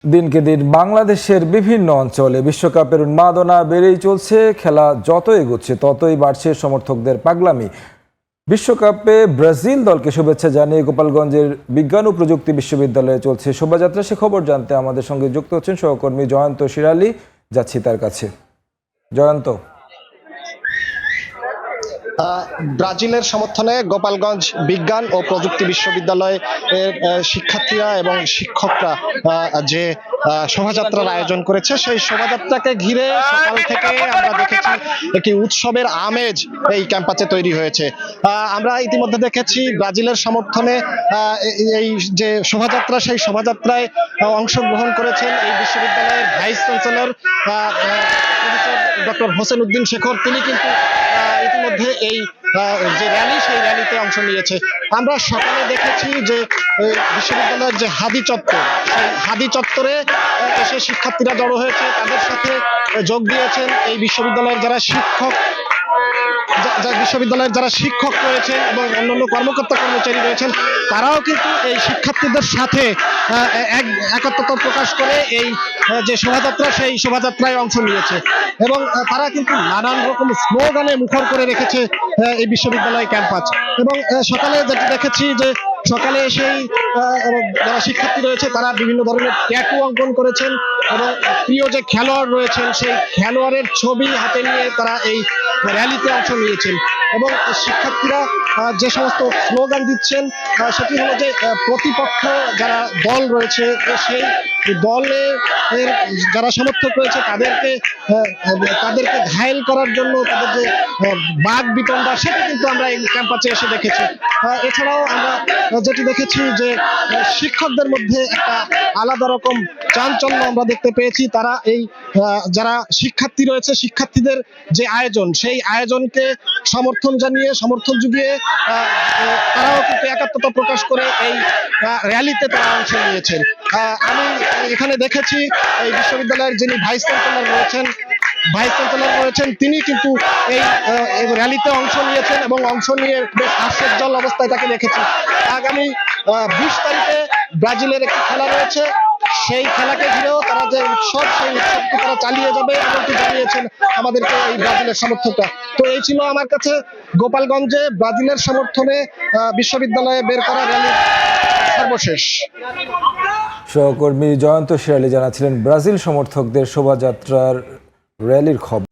দিনকে দিন বাংলাদেশের বিভিন্ন অঞ্চলে বিশ্বকাপের উন্মাদনা বেড়েই চলছে। খেলা যত এগোচ্ছে ততই বাড়ছে সমর্থকদের পাগলামি। বিশ্বকাপে ব্রাজিল দলকে শুভেচ্ছা জানিয়ে গোপালগঞ্জের বিজ্ঞান ও প্রযুক্তি বিশ্ববিদ্যালয়ে চলছে শোভাযাত্রা। সে খবর জানতে আমাদের সঙ্গে যুক্ত হচ্ছেন সহকর্মী জয়ন্ত শিরালি। যাচ্ছি তার কাছে। জয়ন্ত, ব্রাজিলের সমর্থনে গোপালগঞ্জ বিজ্ঞান ও প্রযুক্তি বিশ্ববিদ্যালয়ের শিক্ষার্থীরা এবং শিক্ষকরা যে শোভাযাত্রার আয়োজন করেছে, সেই শোভাযাত্রাকে ঘিরে সকাল থেকে আমরা দেখেছি একটি উৎসবের আমেজ এই ক্যাম্পাসে তৈরি হয়েছে। আমরা ইতিমধ্যে দেখেছি ব্রাজিলের সমর্থনে এই যে শোভাযাত্রা, সেই শোভাযাত্রায় অংশগ্রহণ করেছেন এই বিশ্ববিদ্যালয়ের vice chancellor doctor Hossain Uddin Shekhar. তিনি কিন্তু ইতিমধ্যে এই যে র্যালি, সেই র্যালিতে অংশ নিয়েছে। আমরা সকালে দেখেছি যে বিশ্ববিদ্যালয়ের যে হাদি চত্বর, সেই হাদি চত্বরে এসে শিক্ষার্থীরা জড়ো হয়েছে, তাদের সাথে যোগ দিয়েছেন এই বিশ্ববিদ্যালয়ের যারা শিক্ষক রয়েছেন এবং অন্যান্য কর্মকর্তা কর্মচারী রয়েছেন, তারাও কিন্তু এই শিক্ষার্থীদের সাথে একাত্মতা প্রকাশ করে এই যে শোভাযাত্রা, সেই শোভাযাত্রায় অংশ নিয়েছে এবং তারা কিন্তু নানান রকম স্লোগানে মুখর করে রেখেছে এই বিশ্ববিদ্যালয় ক্যাম্পাস। এবং সকালে যেটা দেখেছি যে সকালে সেই যারা শিক্ষার্থী রয়েছে তারা বিভিন্ন ধরনের ট্যাটু অঙ্কন করেছেন এবং প্রিয় যে খেলোয়াড় রয়েছেন সেই খেলোয়াড়ের ছবি হাতে নিয়ে তারা এই র্যালিতে অংশ নিয়েছেন। এবং শিক্ষার্থীরা যে সমস্ত স্লোগান দিচ্ছেন সেটি হলো যে প্রতিপক্ষ যারা দল রয়েছে সেই দলের যারা সমর্থক রয়েছে তাদেরকে ঘায়েল করার জন্য তাদের যে বাক বিতণ্ডা, সেটি কিন্তু আমরা এই ক্যাম্পাসে এসে দেখেছি। এছাড়াও আমরা যেটি দেখেছি যে শিক্ষকদের মধ্যে একটা আলাদা রকম চাঞ্চল্য আমরা দেখতে পেয়েছি। তারা এই যারা শিক্ষার্থী রয়েছে, শিক্ষার্থীদের যে আয়োজন, সেই আয়োজনকে সমর্থন জানিয়ে, সমর্থন জুগিয়ে তারাও কিন্তু একাত্মতা প্রকাশ করে এই র্যালিতে তারা অংশ নিয়েছেন। আমি এখানে দেখেছি এই বিশ্ববিদ্যালয়ের যিনি ভাইস চ্যান্সেলর রয়েছেন তিনি কিন্তু এই র্যালিতে অংশ নিয়েছেন এবং অংশ নিয়ে বেশ হাস্যোজ্জ্বল অবস্থায় তাকে দেখেছি। আগামী 20 তারিখে ব্রাজিলের একটি খেলা রয়েছে, সেই খেলাকে ঘিরেও তারা যে উৎসব, সেই উৎসবকে তারা চালিয়ে যাবে এমনটি জানিয়েছেন আমাদেরকে এই ব্রাজিলের সমর্থকরা। তো এই ছিল আমার কাছে গোপালগঞ্জে ব্রাজিলের সমর্থনে বিশ্ববিদ্যালয়ে বের করা র্যালির সর্বশেষ। সহকর্মী জয়ন্ত শিরালি জানাচ্ছিলেন ব্রাজিল সমর্থকদের শোভাযাত্রার র্যালির খবর।